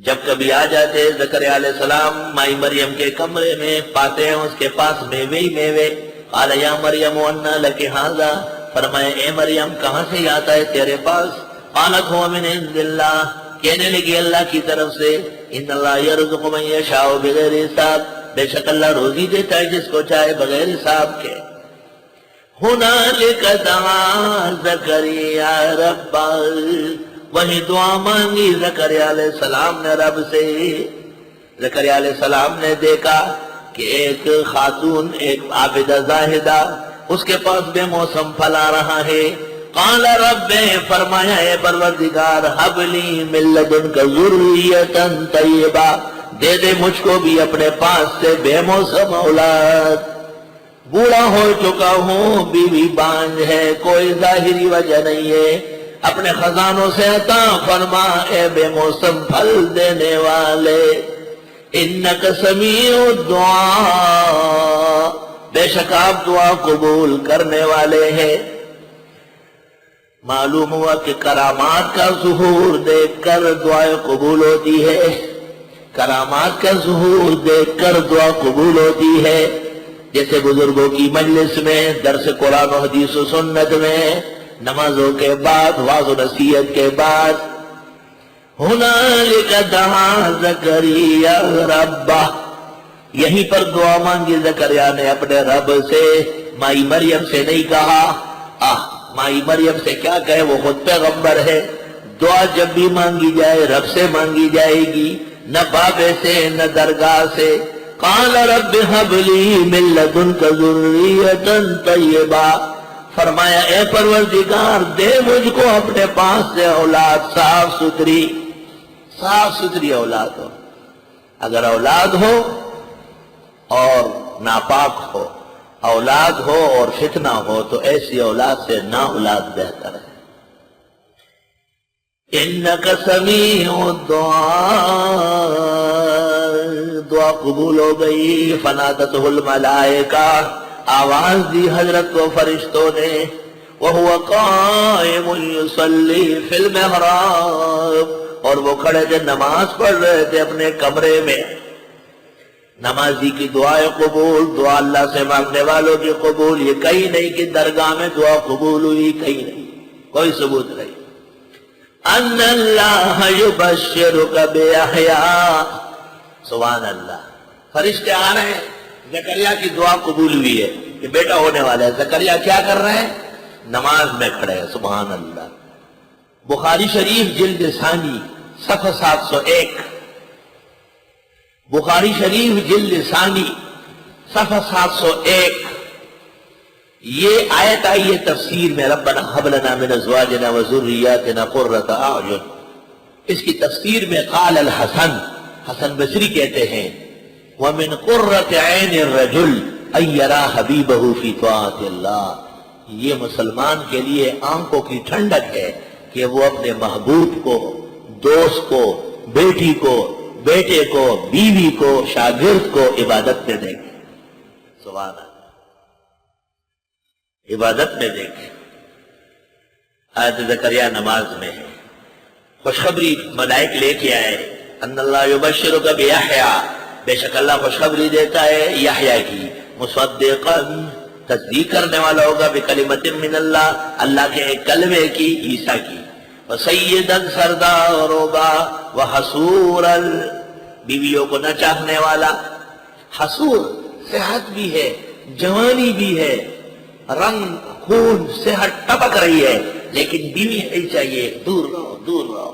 جب کبھی آ جاتے زکریا علیہ السلام مائی مریم کے کمرے میں، پاتے ہیں اس کے پاس میوے ہی میوے۔ قال یا مریم انا لک ھذا، فرمائے اے مریم کہاں سے آتا ہے تیرے پاس؟ قالت هو من عند اللہ، کہنے لگی اللہ کی طرف سے۔ ان اللہ یرزق من یشاء بغیر حساب، بے شک اللہ روزی دیتا ہے جس کو چاہے بغیر حساب کے۔ ہنالک دعا زکریا ربہ، وہی دعا مانگی زکریا علیہ السلام نے رب سے۔ زکریا علیہ السلام نے دیکھا کہ ایک خاتون، ایک عابدہ زاہدہ، اس کے پاس بے موسم پھل آ رہا ہے۔ قال رب، فرمایا اے پروردگار، حب لی من لدنک ذریۃ طیبہ، دے دے مجھ کو بھی اپنے پاس سے بے موسم اولاد۔ بوڑھا ہو چکا ہوں، بیوی بانجھ ہے، کوئی ظاہری وجہ نہیں ہے، اپنے خزانوں سے عطا فرما اے بے موسم پھل دینے والے۔ انک سمیع الدعاء، بے شک آپ دعا قبول کرنے والے ہیں۔ معلوم ہوا کہ کرامات کا ظہور دیکھ کر دعائیں قبول ہوتی ہے، کرامات کا ظہور دیکھ کر دعا قبول ہوتی ہے۔ جیسے بزرگوں کی مجلس میں، درس قرآن و حدیث و سنت میں، نمازوں کے بعد، واعظ و نصیحت کے بعد، ہنالک دعا زکریا ربہ، یہیں پر دعا مانگی زکریا نے اپنے رب سے، مائی مریم سے نہیں کہا۔ مائی مریم سے کیا کہے، وہ خود پیغمبر ہے۔ دعا جب بھی مانگی جائے رب سے مانگی جائے گی، نہ بابے سے نہ درگاہ سے۔ قال رب هب لي من لدنك ذرية طيبة، فرمایا اے پروردگار دے مجھ کو اپنے پاس سے اولاد صاف ستھری اولاد ہو۔ اگر اولاد ہو اور ناپاک ہو، اولاد ہو اور فتنہ ہو، تو ایسی اولاد سے نا اولاد بہتر ہے۔ انک سمیع الدعاء، دعا قبول ہو گئی۔ فنادته الملائکہ، آواز دی حضرت کو فرشتوں نے۔ وہو قائم یصلی فی المحراب، اور وہ کھڑے تھے نماز پڑھ رہے تھے اپنے کمرے میں۔ نمازی کی دعائیں قبول، دعا اللہ سے مانگنے والوں کی قبول، یہ کہیں نہیں کہ درگاہ میں دعا قبول ہوئی، کہیں نہیں، کوئی ثبوت نہیں۔ ان اللہ یبشرک بیحییٰ، سبحان اللہ، فرشتے آ رہے ہیں، زکریا کی دعا قبول ہوئی ہے کہ بیٹا ہونے والا ہے۔ زکریا کیا کر رہے ہیں؟ نماز میں کھڑے ہیں، سبحان اللہ۔ بخاری شریف جلد ثانی صفحہ 701، بخاری شریف جلد ثانی صفحہ 701، یہ آیت آئی ہے تفسیر میں، ربنا هب لنا من ازواجنا وذریاتنا قرۃ اعین۔ اس کی تفسیر میں قال الحسن، حسن بصری کہتے ہیں وَمِن قُرَّةِ عَيْنِ الرَّجُلِ أَن يَرَىٰ حَبِيبَهُ فِي طَاعَةِ اللَّهِ، یہ مسلمان کے لیے آنکھوں کی ٹھنڈک ہے کہ وہ اپنے محبوب کو، دوست کو، بیٹی کو، بیٹے کو، بیوی کو، شاگرد کو عبادت میں دیکھے۔ سبحان اللہ، عبادت میں دیکھے۔ آیت زکریا نماز میں ہے۔ خوشخبری ملائک لے کے آئے، ان اللہ یبشرک بیحییٰ، بے شک اللہ خوشخبری دیتا ہے یحییٰ کی، مصدقا، تصدیق کرنے والا ہوگا، بکلمۃ من اللہ، اللہ کے ایک کلمے کی، عیسیٰ کی، وسیدا سردار ہوگا، وحسورا، بیویوں کو نہ چاہنے والا۔ حسور، صحت بھی ہے، جوانی بھی ہے، رنگ خون صحت ٹپک رہی ہے، لیکن بیوی نہیں چاہیے، دور رہو دور رہو۔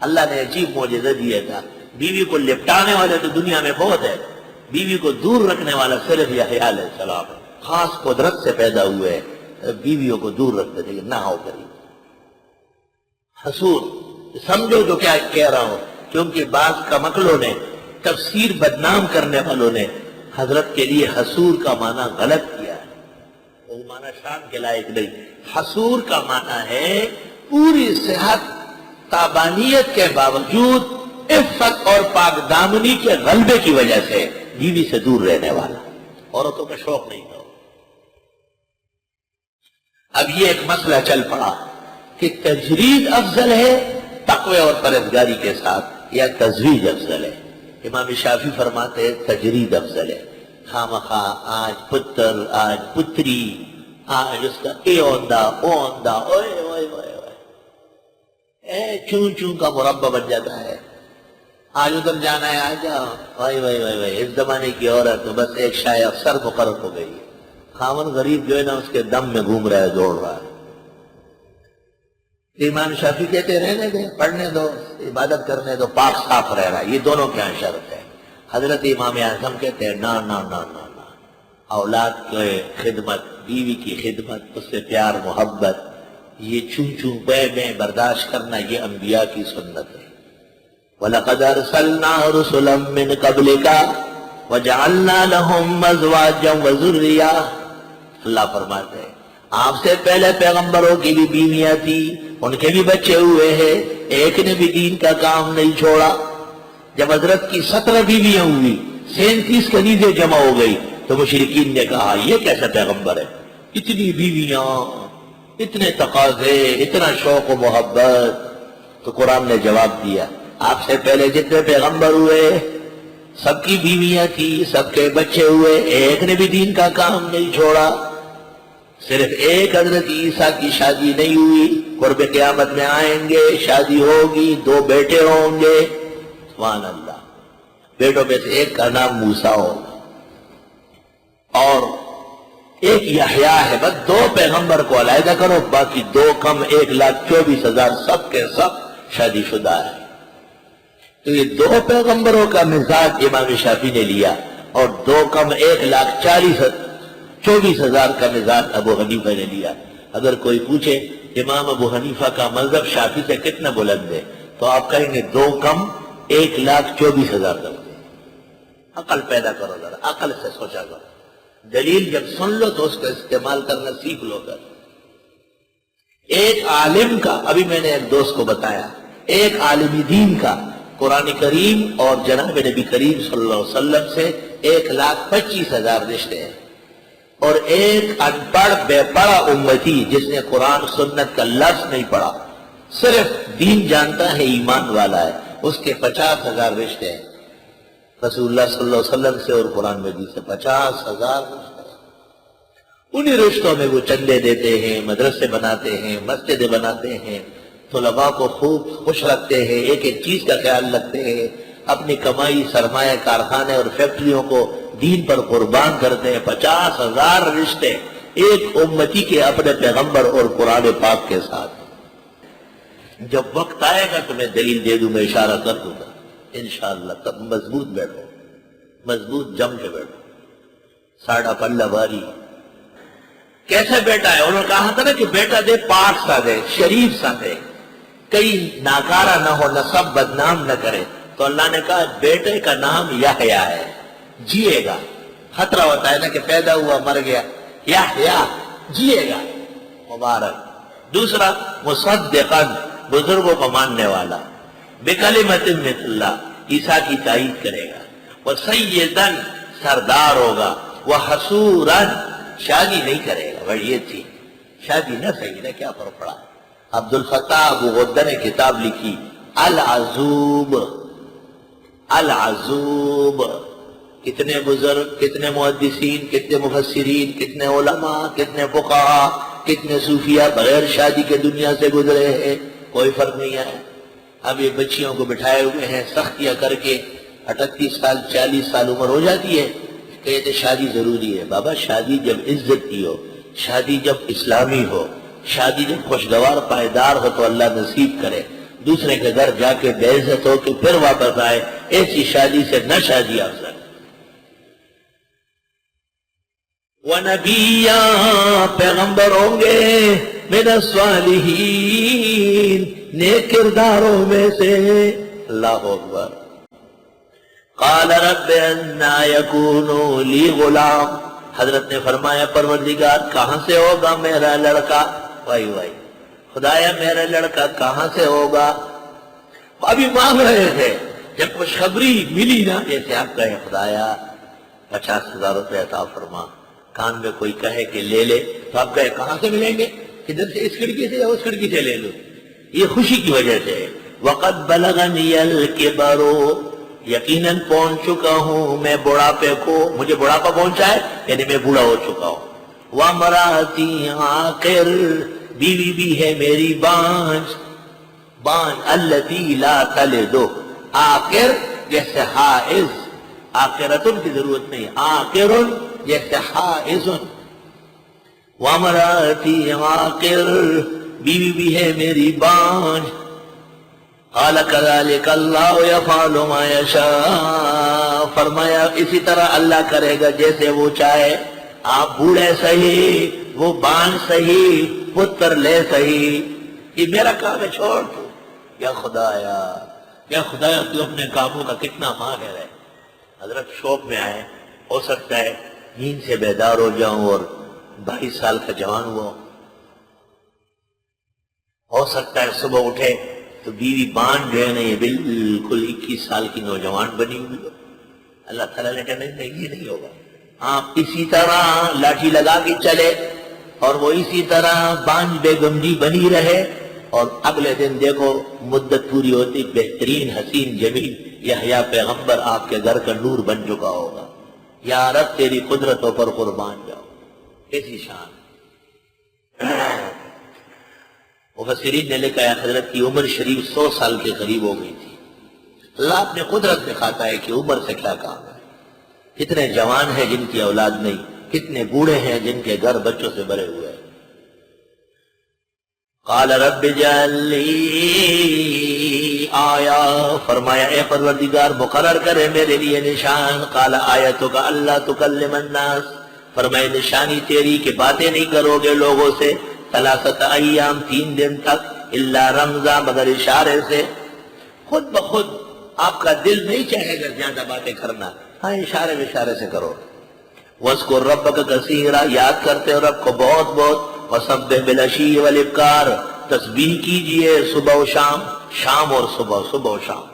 اللہ نے عجیب معجزہ دیا تھا، بیوی کو لپٹانے والے تو دنیا میں بہت ہے، بیوی کو دور رکھنے والا صرف یحییٰ علیہ السلام ہے۔ خاص قدرت سے پیدا ہوئے، بیویوں کو دور رکھتے تھے کہ نہ ہو کری۔ حسور، سمجھو تو کیا کہہ رہا ہوں، کیونکہ بعض کمکلوں نے، تفسیر بدنام کرنے والوں نے حضرت کے لیے حسور کا معنی غلط کیا ہے، وہ معنی شان کے لائق نہیں۔ حسور کا معنی ہے پوری صحت، تابانیت کے باوجود عفت اور پاک دامنی کے غلبے کی وجہ سے بیوی سے دور رہنے والا، عورتوں کا شوق نہیں تھا۔ اب یہ ایک مسئلہ چل پڑا کہ تجرید افضل ہے تقوی اور پرہیزگاری کے ساتھ، یا تزویج افضل ہے؟ امام شافعی فرماتے ہیں تجرید افضل ہے. خامخواہ آج پتر آج پتری آج اس کا اے اوندہ او اوندہ اوئے اوئے اوئے اوئے اے چون چون کا مربع بن جاتا ہے. آج ادھر جانا ہے آ جاؤ وائی وائی وائی وائی. اس زمانے کی عورت تو بس ایک شاہ افسر مقرر ہو گئی ہے. خاون غریب جو ہے نا اس کے دم میں گھوم رہا ہے دوڑ رہا ہے. امام شافعی کہتے رہنے دیں پڑھنے دو عبادت کرنے دو پاک صاف رہ رہا ہے. یہ دونوں کیا شرط ہے. حضرت امام اعظم کہتے ہیں نا نا نا نا نا اولاد کی خدمت بیوی کی خدمت اس سے پیار محبت یہ چون چون بے میں برداشت کرنا یہ انبیاء کی سنت ہے. وَلَقَدْ أَرْسَلْنَا رُسُلًا مِّن قَبْلِكَ وَجَعَلْنَا لَهُمْ أَزْوَاجًا وَذُرِّيَّةً. اللہ فرماتے ہیں آپ سے پہلے پیغمبروں کی بھی بیویاں تھی ان کے بھی بچے ہوئے ہیں ایک نے بھی دین کا کام نہیں چھوڑا. جب حضرت کی 17 بیویاں ہوئی 37 کنیزیں جمع ہو گئی تو مشرکین نے کہا یہ کیسا پیغمبر ہے اتنی بیویاں اتنے تقاضے اتنا شوق و محبت. تو قرآن نے جواب دیا آپ سے پہلے جتنے پیغمبر ہوئے سب کی بیویاں تھی سب کے بچے ہوئے ایک نے بھی دین کا کام نہیں چھوڑا. صرف ایک حضرت عیسیٰ کی شادی نہیں ہوئی. قرب قیامت میں آئیں گے شادی ہوگی 2 بیٹے ہوں گے. سبحان اللہ. بیٹوں میں سے ایک کا نام موسیٰ ہوگا اور ایک یحییٰ ہے. بس 2 پیغمبر کو علیحدہ کرو باقی 2 کم 1,24,000 سب کے سب شادی شدہ ہے. تو یہ 2 پیغمبروں کا مزاج امام شافعی نے لیا اور 2 کم 1,24,000 کا مزاج ابو حنیفہ نے لیا. اگر کوئی پوچھے امام ابو حنیفہ کا مذہب شافعی سے کتنا بلند ہے تو آپ کہیں گے 2 کم 1,24,000 کا. عقل پیدا کرو ذرا عقل سے سوچا کرو. دلیل جب سن لو تو اس کا استعمال کرنا سیکھ لو. کر ایک عالم کا ابھی میں نے ایک دوست کو بتایا ایک عالم دین کا قرآن کریم اور جناب نبی کریم صلی اللہ علیہ وسلم سے 1,25,000 رشتے ہیں اور ایک ان پڑھ بے پڑھا امتی جس نے قرآن سنت کا لفظ نہیں پڑھا صرف دین جانتا ہے ایمان والا ہے اس کے 50,000 رشتے ہیں. رسول اللہ صلی اللہ علیہ وسلم سے اور قرآن مجید سے 50,000 رشتے ہیں. انہی رشتوں میں وہ چندے دیتے ہیں مدرسے بناتے ہیں مسجدیں بناتے ہیں طلباء کو خوب خوش رکھتے ہیں ایک ایک چیز کا خیال رکھتے ہیں اپنی کمائی سرمایہ کارخانے اور فیکٹریوں کو دین پر قربان کرتے ہیں. 50,000 رشتے ایک امتی کے اپنے پیغمبر اور قرآن پاک کے ساتھ. جب وقت آئے گا تو میں دلیل دے دوں میں اشارہ کر دوں گا انشاءاللہ. تب مضبوط بیٹھو مضبوط جم کے بیٹھو. ساڑھا پلہ باری کیسے بیٹا ہے انہوں نے کہا تھا نا کہ بیٹا دے پاک سا دے شریف سا دے کئی ناکارہ نہ ہو نسب بدنام نہ کرے. تو اللہ نے کہا بیٹے کا نام یحییٰ ہے جیے گا. خطرہ ہوتا ہے نا کہ پیدا ہوا مر گیا یحییٰ جیے گا مبارک. دوسرا مصدقاً بزرگوں کو ماننے والا بکلمۃ من اللہ عیسیٰ کی تائید کرے گا. وسیداً سردار ہوگا. وحسوراً شادی نہیں کرے گا. بھائی یہ تھی شادی نہ صحیح نہ کیا فرق پڑا. عبد الفتاح ابو غدہ نے کتاب لکھی العزوب. العزوب کتنے بزرگ کتنے محدثین کتنے مفسرین کتنے علماء کتنے فقہاء کتنے صوفیاء بغیر شادی کے دنیا سے گزرے ہیں کوئی فرق نہیں ہے. اب یہ بچیوں کو بٹھائے ہوئے ہیں سختیاں کر کے 38 سال 40 سال عمر ہو جاتی ہے کہتے شادی ضروری ہے. بابا شادی جب عزت کی ہو شادی جب اسلامی ہو شادی جب خوشگوار پائیدار ہو تو اللہ نصیب کرے. دوسرے کے گھر جا کے بے عزت ہو کہ پھر واپس آئے ایسی شادی سے نہ شادی افضل. وَنَبِيًّا پیغمبر ہوں گے من الصالحین نیک کرداروں میں سے. اللہ اکبر. قال رب انا یکون لی غلام. حضرت نے فرمایا پروردگار کہاں سے ہوگا میرا لڑکا. وائی وائی خدایا میرا لڑکا کہاں سے ہوگا. ابھی مانگ رہے تھے جب خوشخبری ملی نا جیسے آپ کہیں خدایا 50,000 روپے عطا فرما. کان میں کوئی کہے کہ لے لے تو آپ کہے کہاں سے ملیں گے کدھر سے اس کھڑکی سے یا اس کھڑکی سے لے لو. یہ خوشی کی وجہ سے وقد بلغنی الکبر، یقیناً پہنچ چکا ہوں میں بڑھاپے کو، مجھے بڑھاپا پہنچا ہے یعنی میں بوڑھا ہو چکا ہوں۔ وامراتی عاقر، بیوی بھی ہے میری بانجھ، بانجھ التی لا تلد، عاقر جیسے حائض، عاقرتن کی ضرورت نہیں، عاقر جیسے حائض۔ وامراتی عاقر، بیوی بھی ہے میری بانجھ۔ قال كذلك اللہ يفعل ما يشاء، فرمایا اسی طرح اللہ کرے گا جیسے وہ چاہے، آپ بوڑھے صحیح، وہ بانجھ صحیح، پتر لے صحیح، یہ میرا کام ہے، چھوڑ تو۔ یا خدایا، یا خدایا تو اپنے کاموں کا کتنا ماہر ہے۔ حضرت شوق میں آئے، ہو سکتا ہے نیند سے بیدار ہو جاؤں اور 22 سال کا جوان ہوا، ہو سکتا ہے صبح اٹھے تو بیوی بانجھ جو ہے نا یہ بالکل 21 سال کی نوجوان بنی ہوئی ہو۔ اللہ تعالیٰ نے کہا نہیں، یہ نہیں ہوگا، آپ اسی طرح لاٹھی لگا کے چلے اور وہ اسی طرح بانجھ بیگم جی بنی رہے، اور اگلے دن دیکھو مدت پوری ہوتی بہترین حسین جمیل یحییٰ پیغمبر آپ کے گھر کا نور بن چکا ہوگا۔ یا رب تیری قدرتوں پر قربان جاؤ، کیسی شان۔ مفسرین نے لکھا ہے حضرت کی عمر شریف 100 سال کے قریب ہو گئی تھی۔ اللہ اپنے قدرت دکھاتا ہے کہ عمر سے کیا کام ہے۔ کتنے جوان ہیں جن کی اولاد نہیں، کتنے بوڑھے ہیں جن کے گھر بچوں سے بھرے ہوئے ہیں۔ قال رب اجعل لی آیا، فرمایا اے پروردگار مقرر کرے میرے لیے نشان۔ قال آیتک اللہ تکلم الناس، فرمایا نشانی تیری کہ باتیں نہیں کرو گے لوگوں سے 3 ایام، 3 دن تک، الا رمزا، مگر اشارے سے۔ خود بخود آپ کا دل نہیں چاہے گا زیادہ باتیں کرنا، ہاں اشارے اشارے سے کرو۔ وَاذْكُرْ رَبَّكَ كَثِيرًا، یاد کرتے ہو رب کو بہت بہت۔ وَسَبِّحْ بِالْعَشِيِّ وَالْإِبْكَارِ، تسبیح کیجئے صبح و شام، شام اور صبح، صبح و شام۔